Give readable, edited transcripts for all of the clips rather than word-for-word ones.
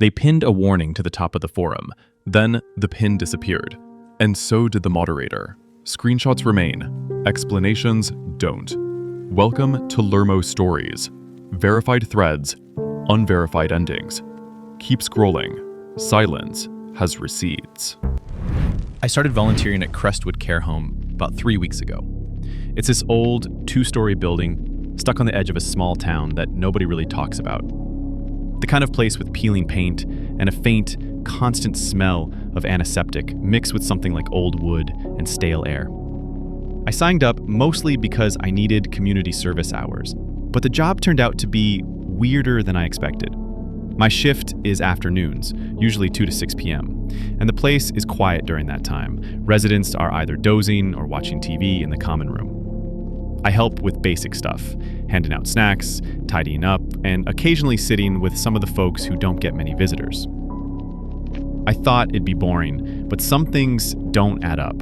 They pinned a warning to the top of the forum. Then the pin disappeared. And so did the moderator. Screenshots remain. Explanations don't. Welcome to Lermo Stories. Verified threads, unverified endings. Keep scrolling. Silence has receipts. I started volunteering at Crestwood Care Home about 3 weeks ago. It's this old, 2-story building stuck on the edge of a small town that nobody really talks about. The kind of place with peeling paint and a faint, constant smell of antiseptic mixed with something like old wood and stale air. I signed up mostly because I needed community service hours, but the job turned out to be weirder than I expected. My shift is afternoons, usually 2 to 6 p.m., and the place is quiet during that time. Residents are either dozing or watching TV in the common room. I help with basic stuff, handing out snacks, tidying up, and occasionally sitting with some of the folks who don't get many visitors. I thought it'd be boring, but some things don't add up.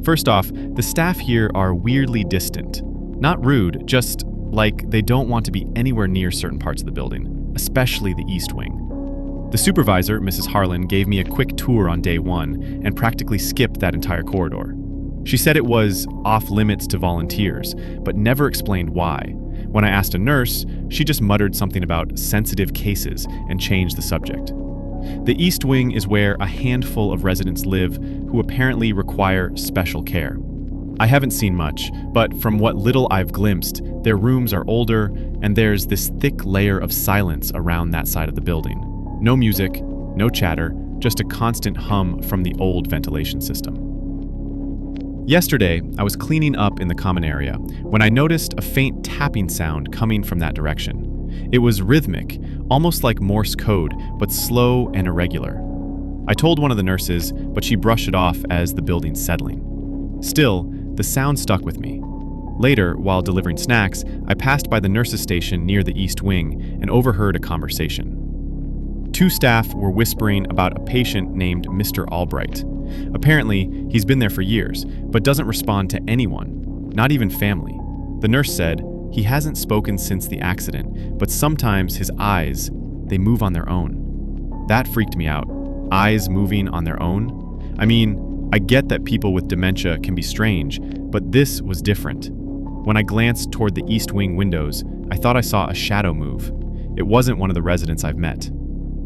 First off, the staff here are weirdly distant. Not rude, just like they don't want to be anywhere near certain parts of the building, especially the East Wing. The supervisor, Mrs. Harlan, gave me a quick tour on day 1 and practically skipped that entire corridor. She said it was off limits to volunteers, but never explained why. When I asked a nurse, she just muttered something about sensitive cases and changed the subject. The East Wing is where a handful of residents live who apparently require special care. I haven't seen much, but from what little I've glimpsed, their rooms are older and there's this thick layer of silence around that side of the building. No music, no chatter, just a constant hum from the old ventilation system. Yesterday, I was cleaning up in the common area when I noticed a faint tapping sound coming from that direction. It was rhythmic, almost like Morse code, but slow and irregular. I told one of the nurses, but she brushed it off as the building's settling. Still, the sound stuck with me. Later, while delivering snacks, I passed by the nurses' station near the East Wing and overheard a conversation. 2 staff were whispering about a patient named Mr. Albright. Apparently, he's been there for years, but doesn't respond to anyone, not even family. The nurse said, he hasn't spoken since the accident, but sometimes his eyes, they move on their own. That freaked me out. Eyes moving on their own? I mean, I get that people with dementia can be strange, but this was different. When I glanced toward the East Wing windows, I thought I saw a shadow move. It wasn't one of the residents I've met.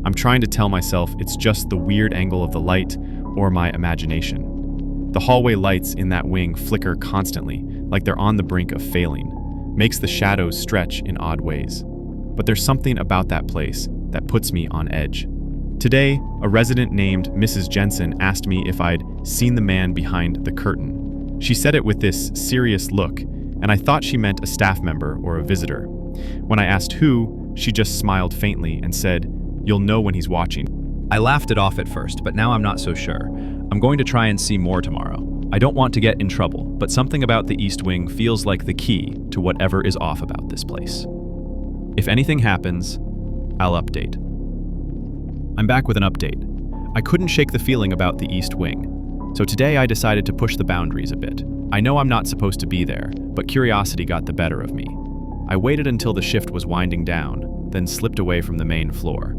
I'm trying to tell myself it's just the weird angle of the light or my imagination. The hallway lights in that wing flicker constantly, like they're on the brink of failing. Makes the shadows stretch in odd ways. But there's something about that place that puts me on edge. Today, a resident named Mrs. Jensen asked me if I'd seen the man behind the curtain. She said it with this serious look, and I thought she meant a staff member or a visitor. When I asked who, she just smiled faintly and said, "You'll know when he's watching." I laughed it off at first, but now I'm not so sure. I'm going to try and see more tomorrow. I don't want to get in trouble, but something about the East Wing feels like the key to whatever is off about this place. If anything happens, I'll update. I'm back with an update. I couldn't shake the feeling about the East Wing, so today I decided to push the boundaries a bit. I know I'm not supposed to be there, but curiosity got the better of me. I waited until the shift was winding down, then slipped away from the main floor.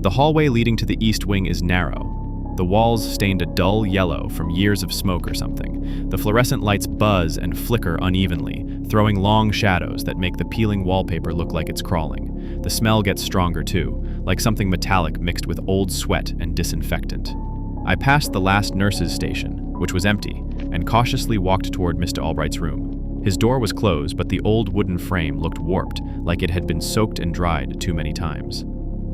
The hallway leading to the East Wing is narrow. The walls stained a dull yellow from years of smoke or something. The fluorescent lights buzz and flicker unevenly, throwing long shadows that make the peeling wallpaper look like it's crawling. The smell gets stronger too, like something metallic mixed with old sweat and disinfectant. I passed the last nurse's station, which was empty, and cautiously walked toward Mr. Albright's room. His door was closed, but the old wooden frame looked warped, like it had been soaked and dried too many times.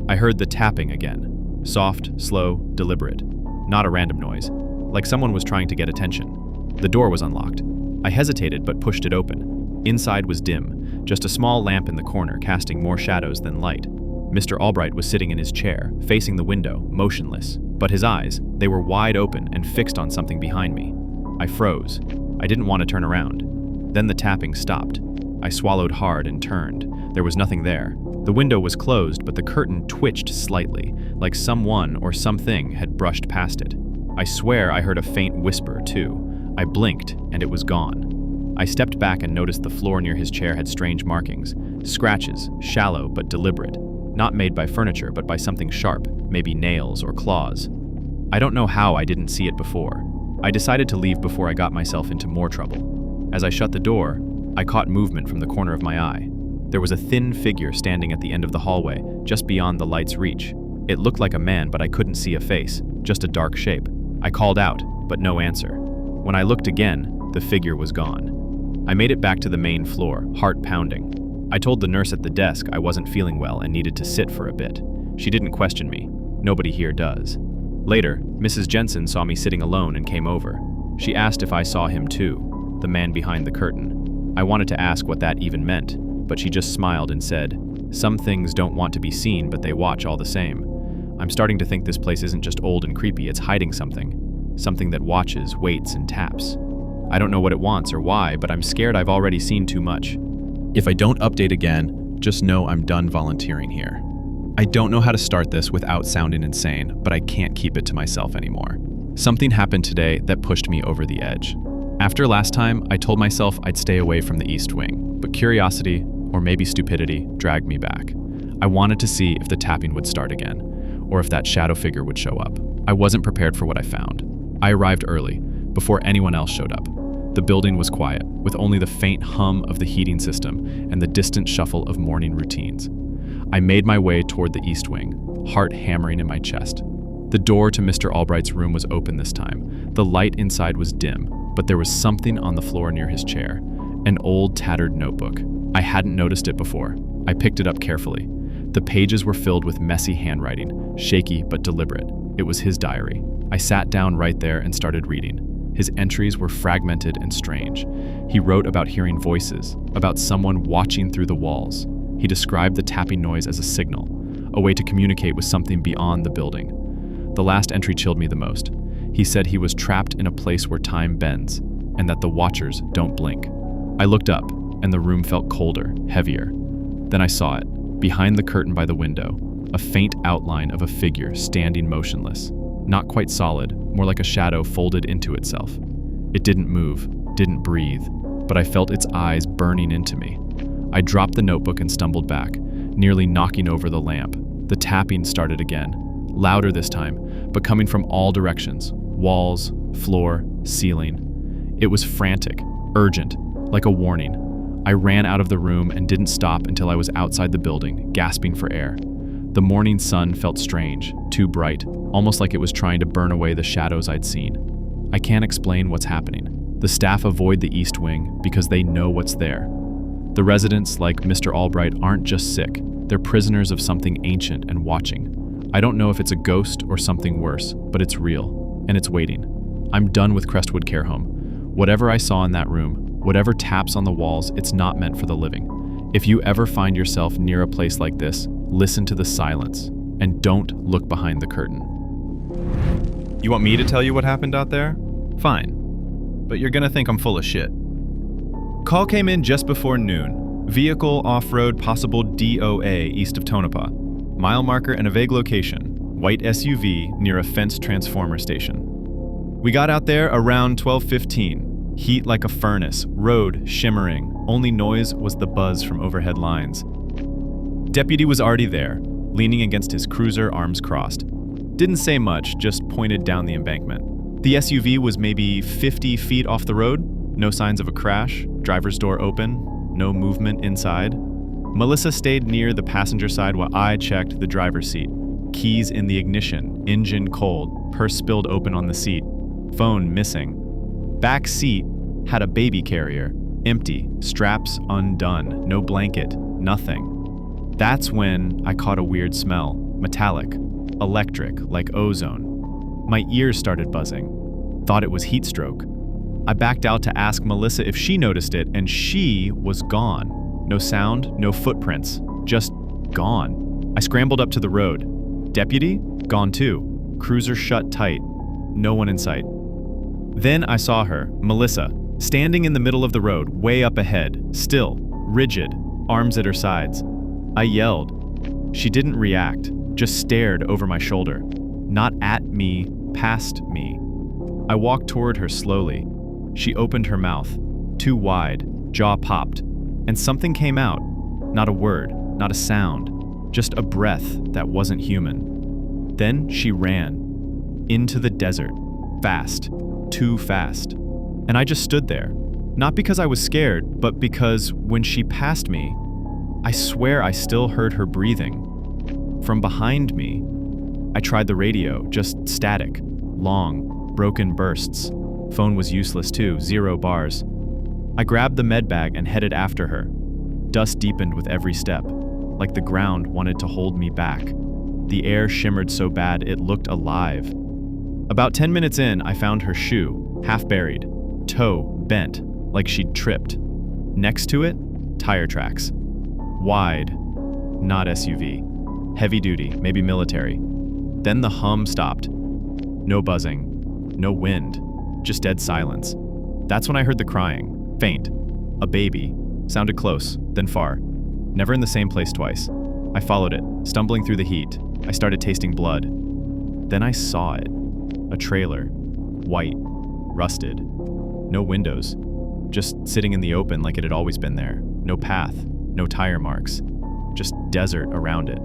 I heard the tapping again. Soft, slow, deliberate. Not a random noise, like someone was trying to get attention. The door was unlocked. I hesitated but pushed it open. Inside was dim, just a small lamp in the corner casting more shadows than light. Mr. Albright was sitting in his chair, facing the window, motionless. But his eyes, they were wide open and fixed on something behind me. I froze. I didn't want to turn around. Then the tapping stopped. I swallowed hard and turned. There was nothing there. The window was closed, but the curtain twitched slightly, like someone or something had brushed past it. I swear I heard a faint whisper, too. I blinked, and it was gone. I stepped back and noticed the floor near his chair had strange markings. Scratches, shallow but deliberate. not made by furniture but by something sharp, maybe nails or claws. I don't know how I didn't see it before. I decided to leave before I got myself into more trouble. As I shut the door, I caught movement from the corner of my eye. There was a thin figure standing at the end of the hallway, just beyond the light's reach. It looked like a man, but I couldn't see a face, just a dark shape. I called out, but no answer. When I looked again, the figure was gone. I made it back to the main floor, heart pounding. I told the nurse at the desk I wasn't feeling well and needed to sit for a bit. She didn't question me. Nobody here does. Later, Mrs. Jensen saw me sitting alone and came over. She asked if I saw him too, the man behind the curtain. I wanted to ask what that even meant, but she just smiled and said, "Some things don't want to be seen, but they watch all the same." I'm starting to think this place isn't just old and creepy, it's hiding something. Something that watches, waits, and taps. I don't know what it wants or why, but I'm scared I've already seen too much. If I don't update again, just know I'm done volunteering here. I don't know how to start this without sounding insane, but I can't keep it to myself anymore. Something happened today that pushed me over the edge. After last time, I told myself I'd stay away from the East Wing, but curiosity, or maybe stupidity, dragged me back. I wanted to see if the tapping would start again, or if that shadow figure would show up. I wasn't prepared for what I found. I arrived early, before anyone else showed up. The building was quiet, with only the faint hum of the heating system and the distant shuffle of morning routines. I made my way toward the East Wing, heart hammering in my chest. The door to Mr. Albright's room was open this time. The light inside was dim, but there was something on the floor near his chair, an old tattered notebook. I hadn't noticed it before. I picked it up carefully. The pages were filled with messy handwriting, shaky but deliberate. It was his diary. I sat down right there and started reading. His entries were fragmented and strange. He wrote about hearing voices, about someone watching through the walls. He described the tapping noise as a signal, a way to communicate with something beyond the building. The last entry chilled me the most. He said he was trapped in a place where time bends, and that the watchers don't blink. I looked up, and the room felt colder, heavier. Then I saw it, behind the curtain by the window, a faint outline of a figure standing motionless. Not quite solid, more like a shadow folded into itself. It didn't move, didn't breathe, but I felt its eyes burning into me. I dropped the notebook and stumbled back, nearly knocking over the lamp. The tapping started again, louder this time, but coming from all directions, walls, floor, ceiling. It was frantic, urgent, like a warning. I ran out of the room and didn't stop until I was outside the building, gasping for air. The morning sun felt strange, too bright, almost like it was trying to burn away the shadows I'd seen. I can't explain what's happening. The staff avoid the East Wing because they know what's there. The residents, like Mr. Albright, aren't just sick. They're prisoners of something ancient and watching. I don't know if it's a ghost or something worse, but it's real, and it's waiting. I'm done with Crestwood Care Home. Whatever I saw in that room, whatever taps on the walls, it's not meant for the living. If you ever find yourself near a place like this, listen to the silence, and don't look behind the curtain. You want me to tell you what happened out there? Fine. But you're gonna think I'm full of shit. Call came in just before noon. Vehicle off-road possible DOA east of Tonopah. Mile marker and a vague location. White SUV near a fenced transformer station. We got out there around 12:15. Heat like a furnace, road shimmering. Only noise was the buzz from overhead lines. Deputy was already there, leaning against his cruiser, arms crossed. Didn't say much, just pointed down the embankment. The SUV was maybe 50 feet off the road. No signs of a crash, driver's door open, no movement inside. Melissa stayed near the passenger side while I checked the driver's seat. Keys in the ignition, engine cold, purse spilled open on the seat, phone missing. Back seat had a baby carrier, empty, straps undone, no blanket, nothing. That's when I caught a weird smell, metallic, electric, like ozone. My ears started buzzing. Thought it was heat stroke. I backed out to ask Melissa if she noticed it, and she was gone. No sound, no footprints, just gone. I scrambled up to the road. Deputy? Gone too. Cruiser shut tight. No one in sight. Then I saw her, Melissa, standing in the middle of the road, way up ahead, still, rigid, arms at her sides. I yelled. She didn't react, just stared over my shoulder. Not at me, past me. I walked toward her slowly. She opened her mouth, too wide, jaw popped, and something came out. Not a word, not a sound. just a breath that wasn't human. Then she ran into the desert, fast, too fast. And I just stood there, not because I was scared, but because when she passed me, I swear I still heard her breathing. From behind me, I tried the radio, just static, long, broken bursts. Phone was useless too, 0 bars. I grabbed the med bag and headed after her. Dust deepened with every step, like the ground wanted to hold me back. The air shimmered so bad it looked alive. About 10 minutes in, I found her shoe, half buried, toe bent, like she'd tripped. Next to it, tire tracks. Wide, not SUV. Heavy duty, maybe military. Then the hum stopped. No buzzing, no wind, just dead silence. That's when I heard the crying, faint. A baby. Sounded close, then far. Never in the same place twice. I followed it, stumbling through the heat. I started tasting blood. Then I saw it. A trailer. White. Rusted. No windows. Just sitting in the open like it had always been there. No path. No tire marks. Just desert around it.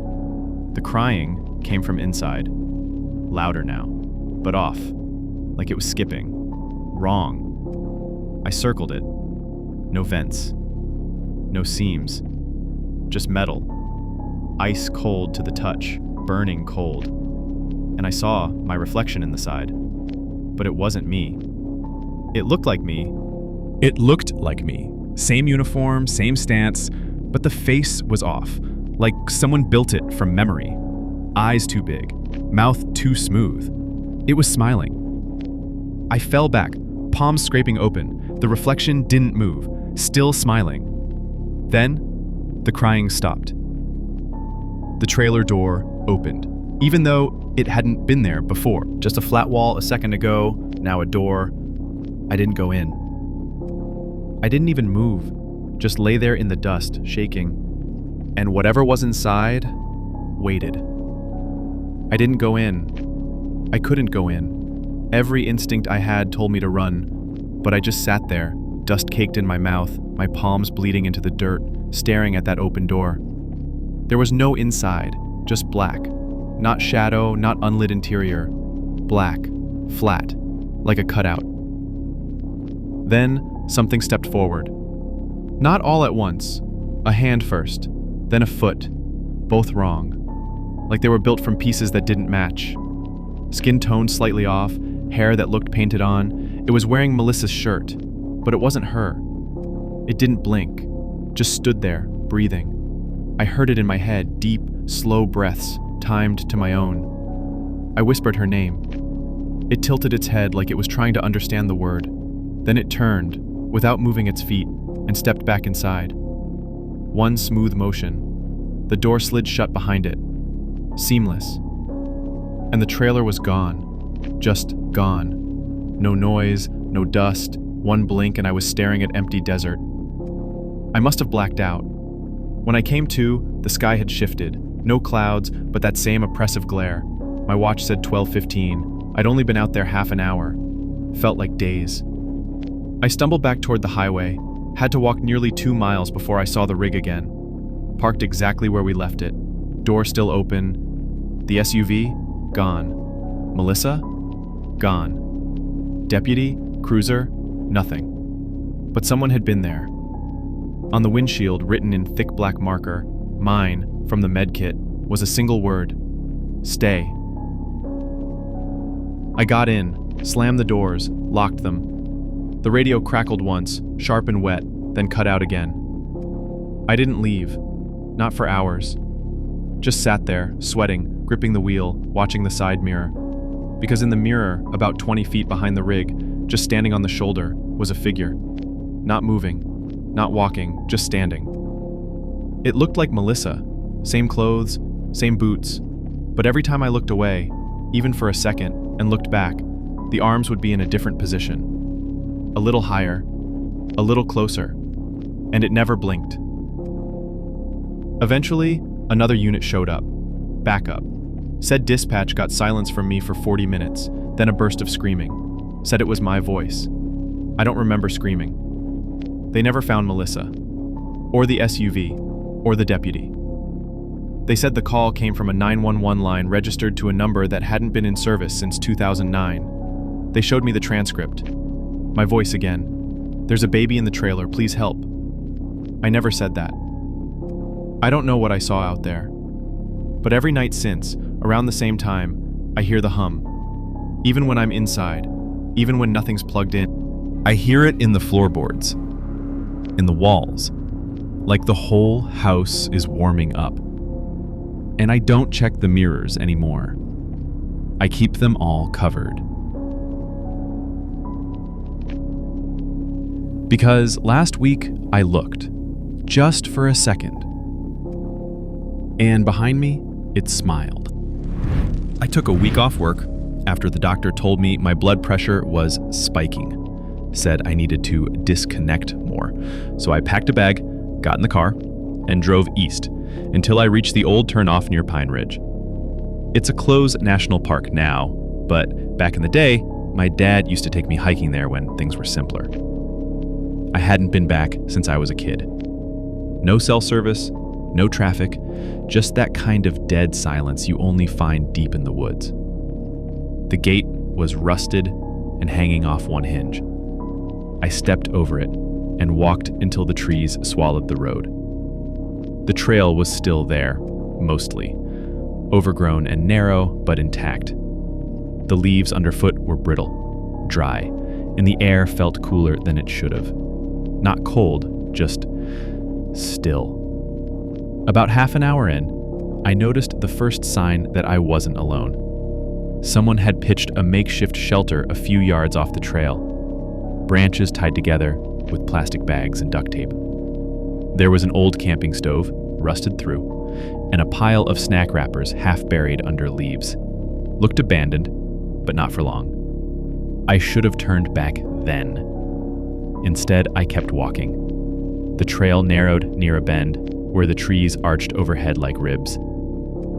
The crying came from inside. Louder now. But off. Like it was skipping. Wrong. I circled it. No vents. No seams. Just metal. Ice cold to the touch. Burning cold. And I saw my reflection in the side. But it wasn't me. It looked like me. It looked like me. Same uniform, same stance, but the face was off. Like someone built it from memory. Eyes too big. Mouth too smooth. It was smiling. I fell back, palms scraping open. The reflection didn't move, still smiling. Then, the crying stopped. The trailer door opened, even though it hadn't been there before. Just a flat wall a second ago, now a door. I didn't go in. I didn't even move, just lay there in the dust, shaking. And whatever was inside, waited. I didn't go in. I couldn't go in. Every instinct I had told me to run, but I just sat there, dust caked in my mouth, my palms bleeding into the dirt, staring at that open door. There was no inside, just black. Not shadow, not unlit interior. Black, flat, like a cutout. Then something stepped forward. Not all at once. A hand first, then a foot. Both wrong. Like they were built from pieces that didn't match. Skin tone slightly off, hair that looked painted on. It was wearing Melissa's shirt, but it wasn't her. It didn't blink, just stood there, breathing. I heard it in my head, deep, slow breaths, timed to my own. I whispered her name. It tilted its head like it was trying to understand the word. Then it turned, without moving its feet, and stepped back inside. One smooth motion. The door slid shut behind it. Seamless. And the trailer was gone. Just gone. No noise, no dust, one blink and I was staring at empty desert. I must have blacked out. When I came to, the sky had shifted. No clouds, but that same oppressive glare. My watch said 12:15. I'd only been out there half an hour. Felt like days. I stumbled back toward the highway, had to walk nearly 2 miles before I saw the rig again. Parked exactly where we left it. Door still open. The SUV? Gone. Melissa? Gone. Deputy? Cruiser? Nothing. But someone had been there. On the windshield, written in thick black marker, mine, from the med kit, was a single word. Stay. I got in, slammed the doors, locked them. The radio crackled once, sharp and wet, then cut out again. I didn't leave. Not for hours. Just sat there, sweating, gripping the wheel, watching the side mirror. Because in the mirror, about 20 feet behind the rig, just standing on the shoulder, was a figure. Not moving, not walking, just standing. It looked like Melissa. Same clothes, same boots. But every time I looked away, even for a second, and looked back, the arms would be in a different position. A little higher, a little closer, and it never blinked. Eventually, another unit showed up. Backup. Said dispatch got silence from me for 40 minutes, then a burst of screaming. Said it was my voice. I don't remember screaming. They never found Melissa, or the SUV, or the deputy. They said the call came from a 911 line registered to a number that hadn't been in service since 2009. They showed me the transcript. My voice again. "There's a baby in the trailer, please help." I never said that. I don't know what I saw out there. But every night since, around the same time, I hear the hum. Even when I'm inside, even when nothing's plugged in. I hear it in the floorboards, in the walls, like the whole house is warming up. And I don't check the mirrors anymore. I keep them all covered. Because last week I looked, just for a second. And behind me, it smiled. I took a week off work after the doctor told me my blood pressure was spiking. Said I needed to disconnect more. So I packed a bag, got in the car, and drove east until I reached the old turnoff near Pine Ridge. It's a closed national park now, but back in the day, my dad used to take me hiking there when things were simpler. I hadn't been back since I was a kid. No cell service, no traffic, just that kind of dead silence you only find deep in the woods. The gate was rusted and hanging off one hinge. I stepped over it and walked until the trees swallowed the road. The trail was still there, mostly, overgrown and narrow, but intact. The leaves underfoot were brittle, dry, and the air felt cooler than it should have. Not cold, just still. About half an hour in, I noticed the first sign that I wasn't alone. Someone had pitched a makeshift shelter a few yards off the trail, branches tied together with plastic bags and duct tape. There was an old camping stove, rusted through, and a pile of snack wrappers half buried under leaves. Looked abandoned, but not for long. I should have turned back then. Instead, I kept walking. The trail narrowed near a bend where the trees arched overhead like ribs.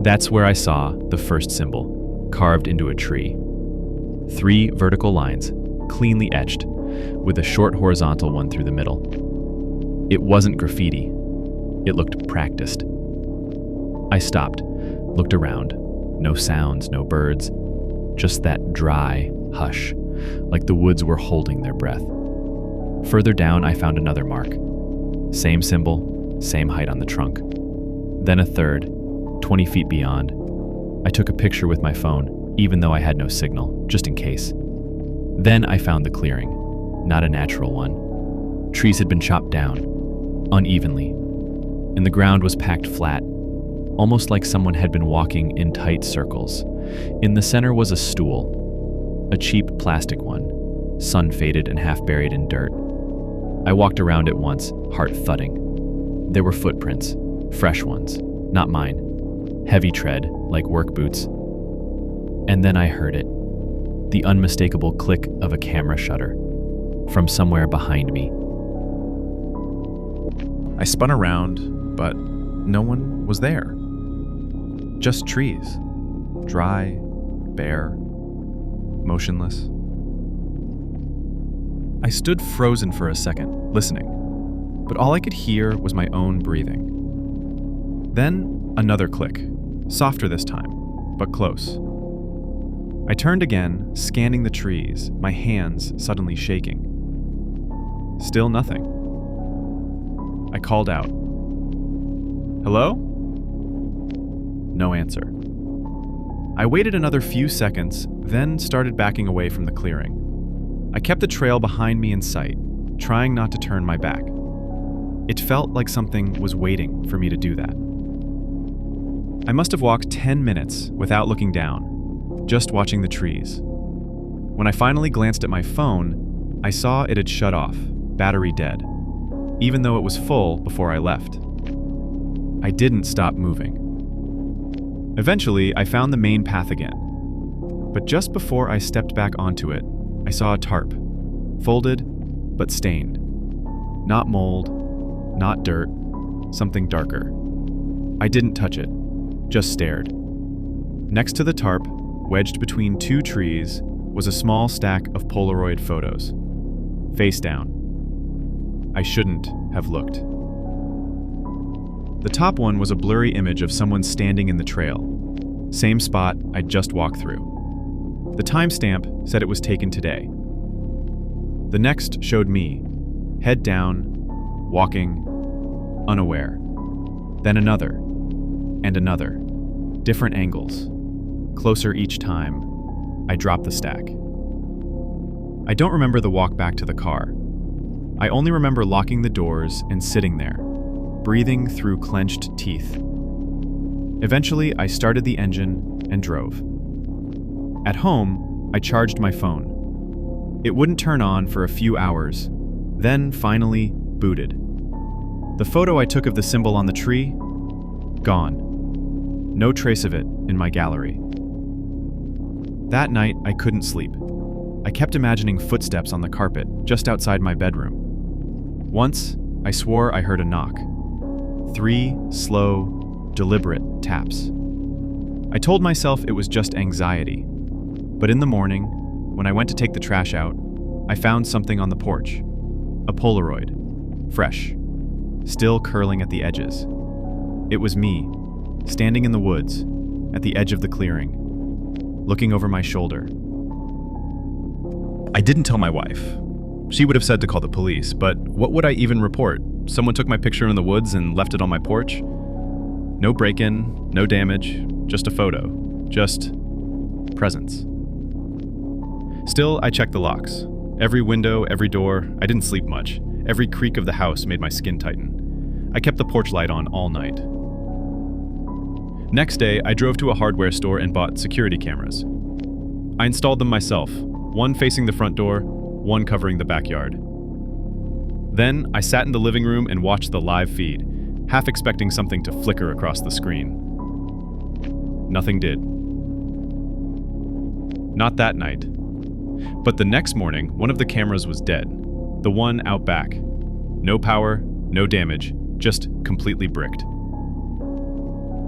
That's where I saw the first symbol, carved into a tree. 3 vertical lines, cleanly etched, with a short horizontal one through the middle. It wasn't graffiti. It looked practiced. I stopped, looked around. No sounds, no birds. Just that dry hush, like the woods were holding their breath. Further down, I found another mark. Same symbol, same height on the trunk. Then a third, 20 feet beyond. I took a picture with my phone, even though I had no signal, just in case. Then I found the clearing, not a natural one. Trees had been chopped down, unevenly, and the ground was packed flat, almost like someone had been walking in tight circles. In the center was a stool, a cheap plastic one, sun-faded and half buried in dirt. I walked around it once, heart thudding. There were footprints, fresh ones, not mine, heavy tread, like work boots. And then I heard it, the unmistakable click of a camera shutter, from somewhere behind me. I spun around, but no one was there. Just trees, dry, bare, motionless. I stood frozen for a second, listening, but all I could hear was my own breathing. Then another click, softer this time, but close. I turned again, scanning the trees, my hands suddenly shaking. Still nothing. I called out. "Hello?" No answer. I waited another few seconds, then started backing away from the clearing. I kept the trail behind me in sight, trying not to turn my back. It felt like something was waiting for me to do that. I must have walked 10 minutes without looking down, just watching the trees. When I finally glanced at my phone, I saw it had shut off, battery dead, even though it was full before I left. I didn't stop moving. Eventually, I found the main path again. But just before I stepped back onto it, I saw a tarp, folded but stained. Not mold, not dirt, something darker. I didn't touch it, just stared. Next to the tarp, wedged between 2 trees, was a small stack of Polaroid photos, face down. I shouldn't have looked. The top one was a blurry image of someone standing in the trail. Same spot I'd just walked through. The timestamp said it was taken today. The next showed me, head down, walking, unaware. Then another, and another. Different angles. Closer each time. I dropped the stack. I don't remember the walk back to the car. I only remember locking the doors and sitting there, breathing through clenched teeth. Eventually, I started the engine and drove. At home, I charged my phone. It wouldn't turn on for a few hours, then finally booted. The photo I took of the symbol on the tree? Gone. No trace of it in my gallery. That night, I couldn't sleep. I kept imagining footsteps on the carpet just outside my bedroom. Once, I swore I heard a knock. 3 slow, deliberate taps. I told myself it was just anxiety. But in the morning, when I went to take the trash out, I found something on the porch. A Polaroid. Fresh. Still curling at the edges. It was me, standing in the woods, at the edge of the clearing, looking over my shoulder. I didn't tell my wife. She would have said to call the police, but what would I even report? Someone took my picture in the woods and left it on my porch? No break-in, no damage, just a photo. Just presence. Still, I checked the locks. Every window, every door. I didn't sleep much. Every creak of the house made my skin tighten. I kept the porch light on all night. Next day, I drove to a hardware store and bought security cameras. I installed them myself, one facing the front door, one covering the backyard. Then, I sat in the living room and watched the live feed, half expecting something to flicker across the screen. Nothing did. Not that night. But the next morning, one of the cameras was dead. The one out back. No power, no damage, just completely bricked.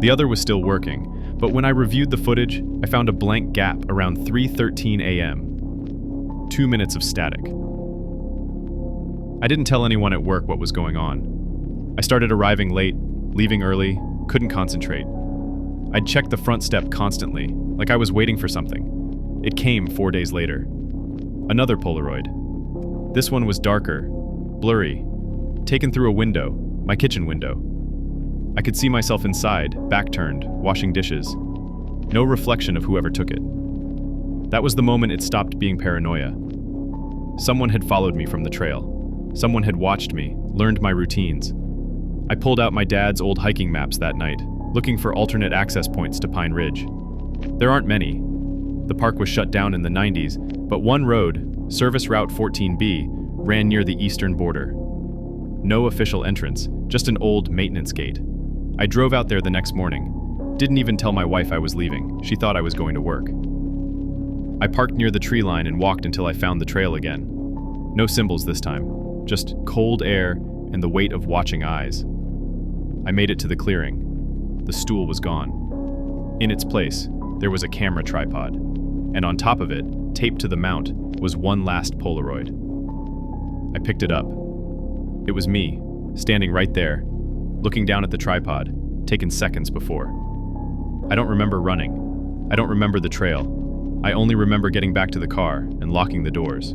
The other was still working, but when I reviewed the footage, I found a blank gap around 3:13 a.m. 2 minutes of static. I didn't tell anyone at work what was going on. I started arriving late, leaving early, couldn't concentrate. I'd check the front step constantly, like I was waiting for something. It came 4 days later. Another Polaroid. This one was darker, blurry, taken through a window, my kitchen window. I could see myself inside, back turned, washing dishes. No reflection of whoever took it. That was the moment it stopped being paranoia. Someone had followed me from the trail. Someone had watched me, learned my routines. I pulled out my dad's old hiking maps that night, looking for alternate access points to Pine Ridge. There aren't many. The park was shut down in the 90s, but one road, Service Route 14B, ran near the eastern border. No official entrance, just an old maintenance gate. I drove out there the next morning. Didn't even tell my wife I was leaving. She thought I was going to work. I parked near the tree line and walked until I found the trail again. No symbols this time, just cold air and the weight of watching eyes. I made it to the clearing. The stool was gone. In its place, there was a camera tripod, and on top of it, taped to the mount, was one last Polaroid. I picked it up. It was me, standing right there, looking down at the tripod, taken seconds before. I don't remember running. I don't remember the trail. I only remember getting back to the car and locking the doors.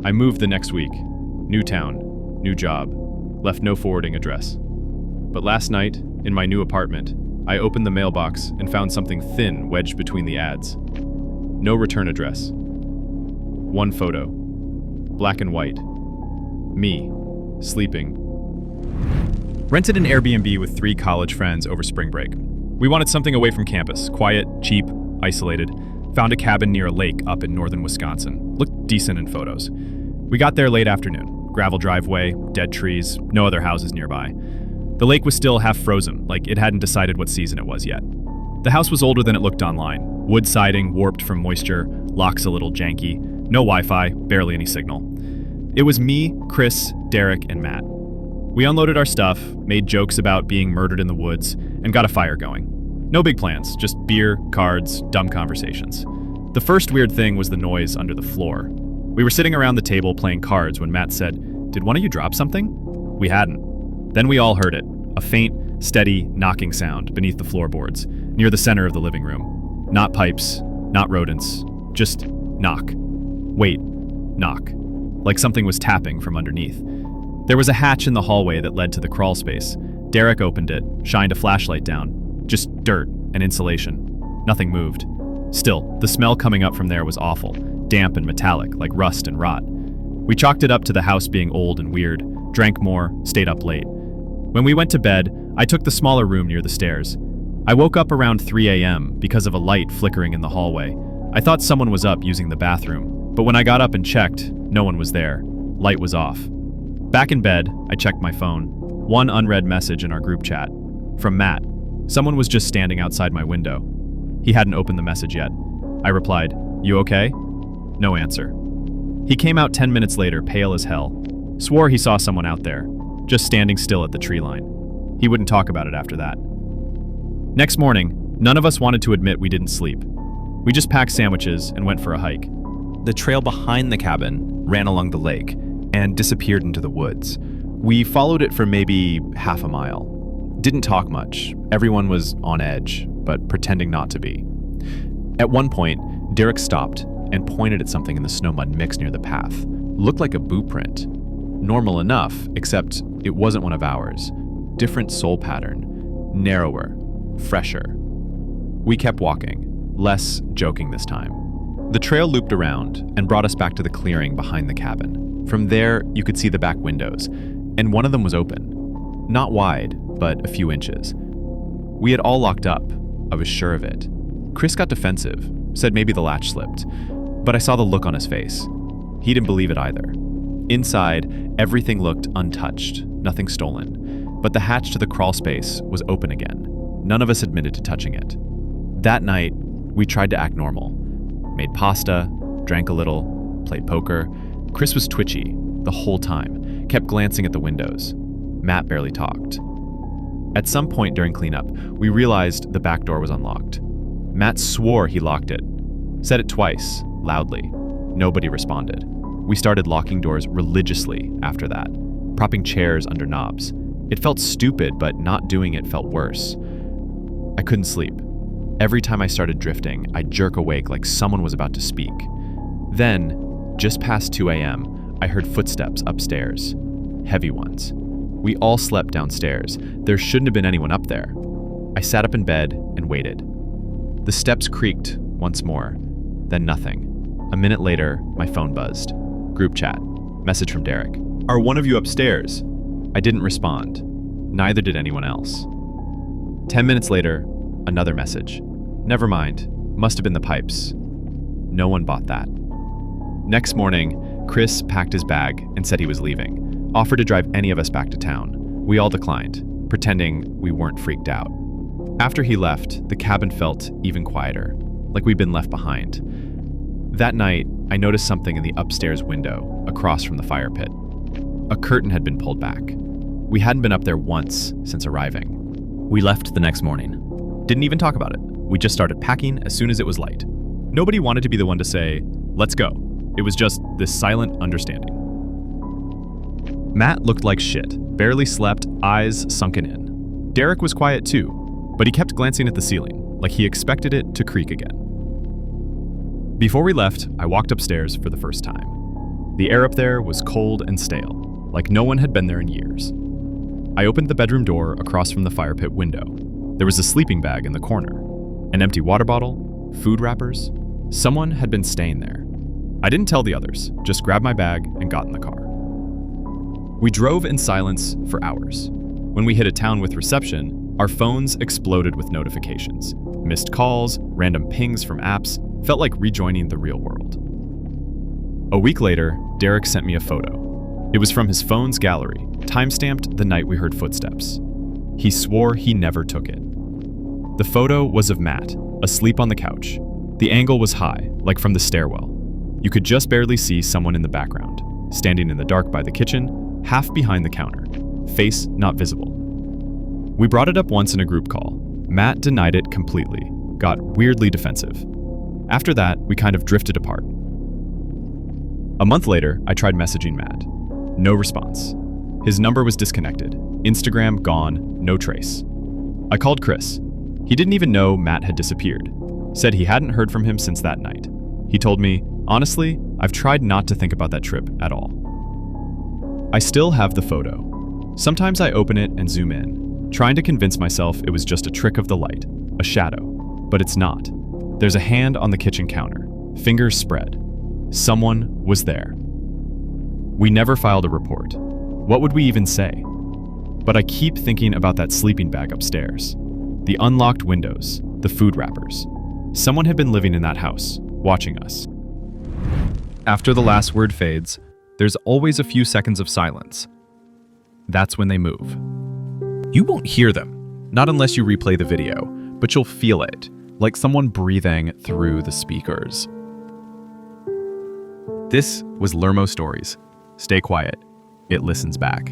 I moved the next week. New town, new job, left no forwarding address. But last night, in my new apartment, I opened the mailbox and found something thin wedged between the ads. No return address. One photo. Black and white. Me, sleeping. Rented an Airbnb with 3 college friends over spring break. We wanted something away from campus, quiet, cheap, isolated. Found a cabin near a lake up in northern Wisconsin. Looked decent in photos. We got there late afternoon. Gravel driveway, dead trees, no other houses nearby. The lake was still half frozen, like it hadn't decided what season it was yet. The house was older than it looked online. Wood siding, warped from moisture, locks a little janky, no Wi-Fi, barely any signal. It was me, Chris, Derek, and Matt. We unloaded our stuff, made jokes about being murdered in the woods, and got a fire going. No big plans, just beer, cards, dumb conversations. The first weird thing was the noise under the floor. We were sitting around the table playing cards when Matt said, "Did one of you drop something?" We hadn't. Then we all heard it, a faint, steady, knocking sound beneath the floorboards, near the center of the living room. Not pipes, not rodents, just knock. Wait, knock. Like something was tapping from underneath. There was a hatch in the hallway that led to the crawl space. Derek opened it, shined a flashlight down. Just dirt and insulation. Nothing moved. Still, the smell coming up from there was awful, damp and metallic, like rust and rot. We chalked it up to the house being old and weird, drank more, stayed up late. When we went to bed, I took the smaller room near the stairs. I woke up around 3 a.m. because of a light flickering in the hallway. I thought someone was up using the bathroom, but when I got up and checked, no one was there. Light was off. Back in bed, I checked my phone. One unread message in our group chat. From Matt. Someone was just standing outside my window. He hadn't opened the message yet. I replied, "You okay?" No answer. He came out 10 minutes later, pale as hell. Swore he saw someone out there, just standing still at the tree line. He wouldn't talk about it after that. Next morning, none of us wanted to admit we didn't sleep. We just packed sandwiches and went for a hike. The trail behind the cabin ran along the lake and disappeared into the woods. We followed it for maybe half a mile. Didn't talk much. Everyone was on edge, but pretending not to be. At one point, Derek stopped and pointed at something in the snow-mud mix near the path. Looked like a boot print. Normal enough, except it wasn't one of ours. Different sole pattern. Narrower. Fresher. We kept walking, less joking this time. The trail looped around and brought us back to the clearing behind the cabin. From there, you could see the back windows, and one of them was open. Not wide, but a few inches. We had all locked up. I was sure of it. Chris got defensive, said maybe the latch slipped, but I saw the look on his face. He didn't believe it either. Inside, everything looked untouched, nothing stolen, but the hatch to the crawl space was open again. None of us admitted to touching it. That night, we tried to act normal. Made pasta, drank a little, played poker. Chris was twitchy the whole time, kept glancing at the windows. Matt barely talked. At some point during cleanup, we realized the back door was unlocked. Matt swore he locked it. Said it twice, loudly. Nobody responded. We started locking doors religiously after that, propping chairs under knobs. It felt stupid, but not doing it felt worse. I couldn't sleep. Every time I started drifting, I'd jerk awake like someone was about to speak. Then, just past 2 a.m., I heard footsteps upstairs. Heavy ones. We all slept downstairs. There shouldn't have been anyone up there. I sat up in bed and waited. The steps creaked once more, then nothing. A minute later, my phone buzzed. Group chat. Message from Derek. "Are one of you upstairs?" I didn't respond. Neither did anyone else. 10 minutes later, another message. Never mind. Must have been the pipes. No one bought that. Next morning, Chris packed his bag and said he was leaving. Offered to drive any of us back to town. We all declined, pretending we weren't freaked out. After he left, the cabin felt even quieter, like we'd been left behind. That night, I noticed something in the upstairs window, across from the fire pit. A curtain had been pulled back. We hadn't been up there once since arriving. We left the next morning. Didn't even talk about it. We just started packing as soon as it was light. Nobody wanted to be the one to say, "Let's go." It was just this silent understanding. Matt looked like shit, barely slept, eyes sunken in. Derek was quiet too, but he kept glancing at the ceiling, like he expected it to creak again. Before we left, I walked upstairs for the first time. The air up there was cold and stale, like no one had been there in years. I opened the bedroom door across from the fire pit window. There was a sleeping bag in the corner, an empty water bottle, food wrappers. Someone had been staying there. I didn't tell the others, just grabbed my bag and got in the car. We drove in silence for hours. When we hit a town with reception, our phones exploded with notifications. Missed calls, random pings from apps, felt like rejoining the real world. A week later, Derek sent me a photo. It was from his phone's gallery, timestamped the night we heard footsteps. He swore he never took it. The photo was of Matt, asleep on the couch. The angle was high, like from the stairwell. You could just barely see someone in the background, standing in the dark by the kitchen, half behind the counter, face not visible. We brought it up once in a group call. Matt denied it completely, got weirdly defensive. After that, we kind of drifted apart. A month later, I tried messaging Matt. No response. His number was disconnected. Instagram gone, no trace. I called Chris. He didn't even know Matt had disappeared. Said he hadn't heard from him since that night. He told me, honestly, I've tried not to think about that trip at all. I still have the photo. Sometimes I open it and zoom in, trying to convince myself it was just a trick of the light, a shadow. But it's not. There's a hand on the kitchen counter, fingers spread. Someone was there. We never filed a report. What would we even say? But I keep thinking about that sleeping bag upstairs. The unlocked windows, the food wrappers. Someone had been living in that house, watching us. After the last word fades, there's always a few seconds of silence. That's when they move. You won't hear them, not unless you replay the video, but you'll feel it, like someone breathing through the speakers. This was Lermo Stories. Stay quiet. It listens back.